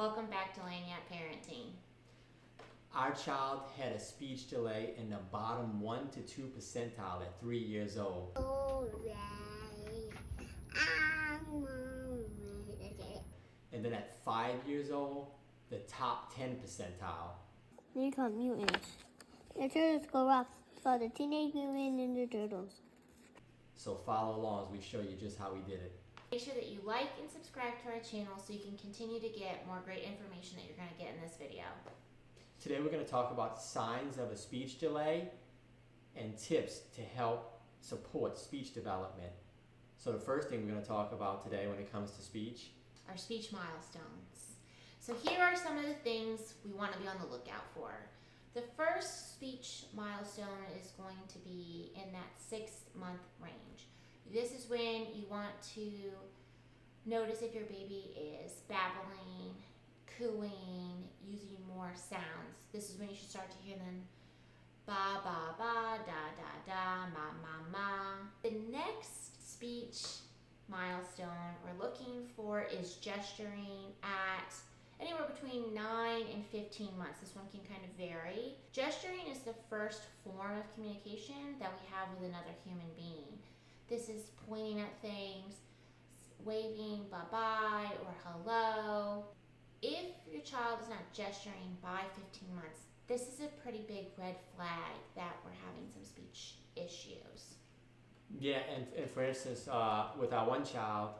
Welcome back to Lanyard Parenting. Our child had a speech delay in the bottom 1 to 2 percentile at 3 years old. And then at 5 years old, the top 10 percentile. Mutant Mutants. The turtles go off for the Teenage Mutant Ninja Turtles. So follow along as we show you just how we did it. Make sure that you like and subscribe to our channel so you can continue to get more great information that you're going to get in this video. Today we're going to talk about signs of a speech delay and tips to help support speech development. So the first thing we're going to talk about today when it comes to speech are speech milestones. So here are some of the things we want to be on the lookout for. The first speech milestone is going to be in that 6-month range. This is when you want to notice if your baby is babbling, cooing, using more sounds. This is when you should start to hear them ba ba ba, da da da, ma ma ma. The next speech milestone we're looking for is gesturing at anywhere between 9 and 15 months. This one can kind of vary. Gesturing is the first form of communication that we have with another human being. This is pointing at things, waving bye-bye or hello. If your child is not gesturing by 15 months, this is a pretty big red flag that we're having some speech issues. Yeah, and for instance, with our one child,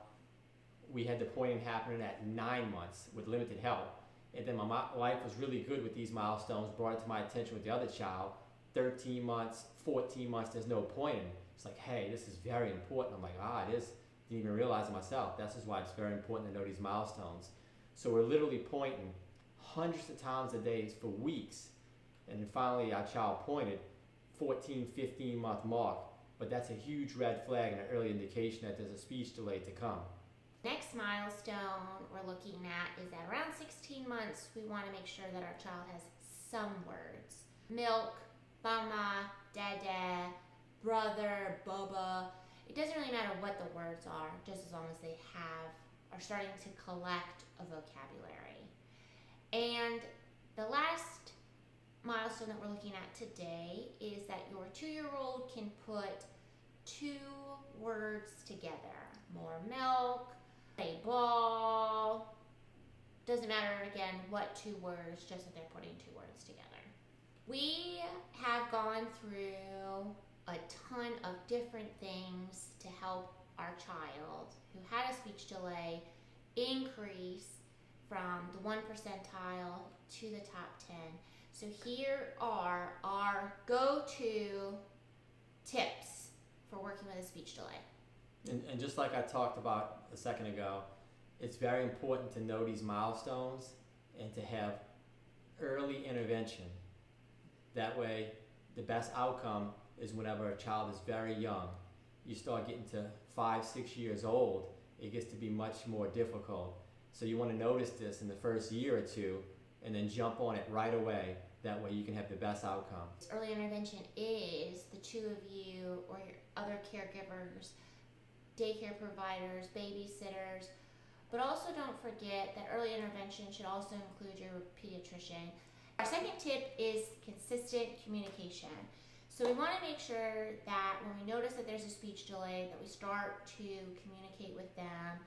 we had the pointing happening at 9 months with limited help. And then my wife was really good with these milestones, brought it to my attention with the other child. 13 months, 14 months, there's no pointing. It's like, hey, this is very important. I'm like, it is. Didn't even realize it myself. This is why it's very important to know these milestones. So we're literally pointing hundreds of times a day for weeks. And then finally our child pointed 14, 15 month mark. But that's a huge red flag and an early indication that there's a speech delay to come. Next milestone we're looking at is at around 16 months, we want to make sure that our child has some words. Milk, mama, dada, brother, bubba. It doesn't really matter what the words are, just as long as they are starting to collect a vocabulary. And the last milestone that we're looking at today is that your 2-year-old can put 2 words together. More milk, a ball. Doesn't matter again what 2 words, just that they're putting 2 words together. We have gone through a ton of different things to help our child who had a speech delay increase from the 1 percentile to the top 10. So here are our go-to tips for working with a speech delay. And just like I talked about a second ago, it's very important to know these milestones and to have early intervention. That way, the best outcome is whenever a child is very young. You start getting to 5, 6 years old, it gets to be much more difficult. So you want to notice this in the first year or 2 and then jump on it right away. That way you can have the best outcome. Early intervention is the 2 of you or your other caregivers, daycare providers, babysitters, but also don't forget that early intervention should also include your pediatrician. Our second tip is consistent communication. So we want to make sure that when we notice that there's a speech delay, that we start to communicate with them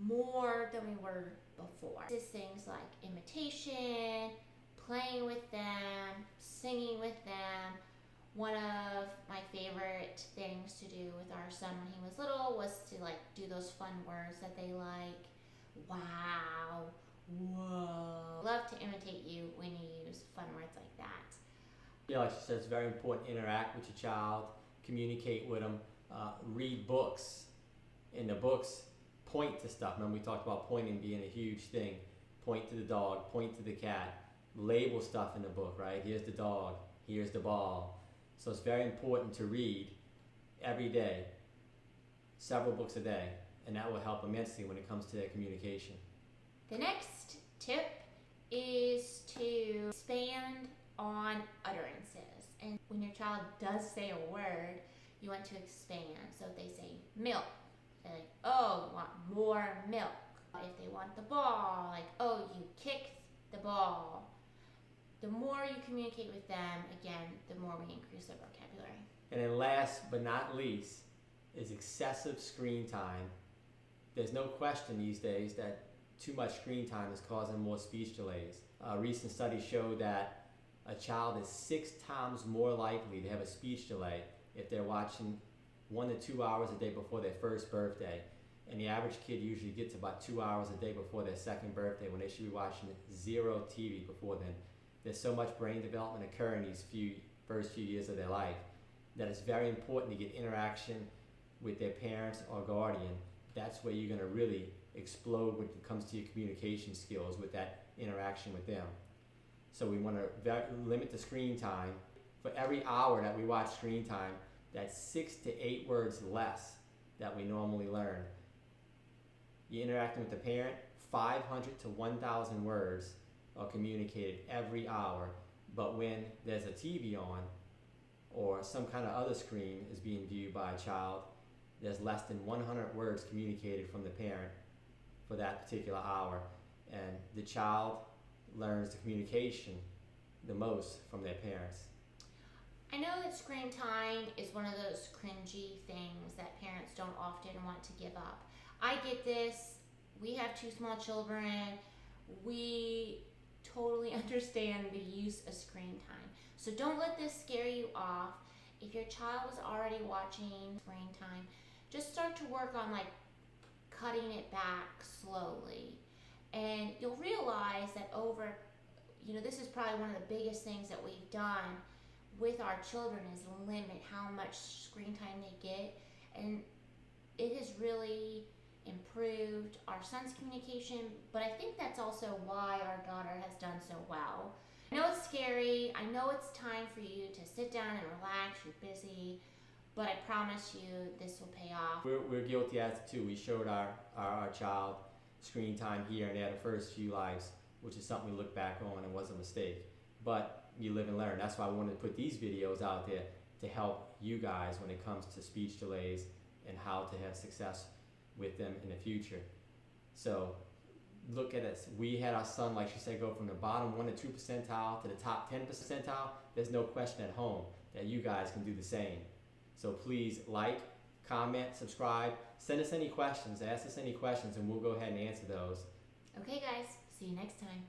more than we were before. This is things like imitation, playing with them, singing with them. One of my favorite things to do with our son when he was little was to do those fun words that they like. Wow, whoa. Love to imitate you when you use fun words like that. Yeah, like she said, it's very important to interact with your child, communicate with them, read books. In the books, point to stuff. Remember we talked about pointing being a huge thing. Point to the dog, point to the cat. Label stuff in the book, right? Here's the dog, here's the ball. So it's very important to read every day, several books a day, and that will help immensely when it comes to their communication. The next tip is to expand on utterances. And when your child does say a word, you want to expand. So if they say milk, they're like, oh, you want more milk. If they want the ball, like, oh, you kick all, the more you communicate with them, again, the more we increase their vocabulary. And then last but not least is excessive screen time. There's no question these days that too much screen time is causing more speech delays. A recent study showed that a child is 6 times more likely to have a speech delay if they're watching 1 to 2 hours a day before their first birthday. And the average kid usually gets about 2 hours a day before their second birthday, when they should be watching 0 TV before then. There's so much brain development occurring these first few years of their life that it's very important to get interaction with their parents or guardian. That's where you're going to really explode when it comes to your communication skills, with that interaction with them. So we want to limit the screen time. For every hour that we watch screen time, that's 6 to 8 words less that we normally learn. You're interacting with the parent, 500 to 1,000 words are communicated every hour. But when there's a TV on or some kind of other screen is being viewed by a child, there's less than 100 words communicated from the parent for that particular hour. And the child learns the communication the most from their parents. I know that screen time is one of those cringy things that parents don't often want to give up. I get this. We have 2 small children. We totally understand the use of screen time. So don't let this scare you off. If your child is already watching screen time, just start to work on cutting it back slowly. And you'll realize that this is probably one of the biggest things that we've done with our children, is limit how much screen time they get. And it has really improved our son's communication, but I think that's also why our daughter has done so well. I know it's scary. I know it's time for you to sit down and relax. You're busy, but I promise you this will pay off. We're guilty as too. We showed our child screen time here and there the first few lives, which is something we look back on and was a mistake. But you live and learn. That's why I wanted to put these videos out there to help you guys when it comes to speech delays and how to have success with them in the future. So look at us. We had our son, like she said, go from the bottom 1 to 2 percentile to the top 10 percentile. There's no question at home that you guys can do the same. So please like, comment, subscribe, send us any questions, ask us any questions, and we'll go ahead and answer those. Okay guys, see you next time.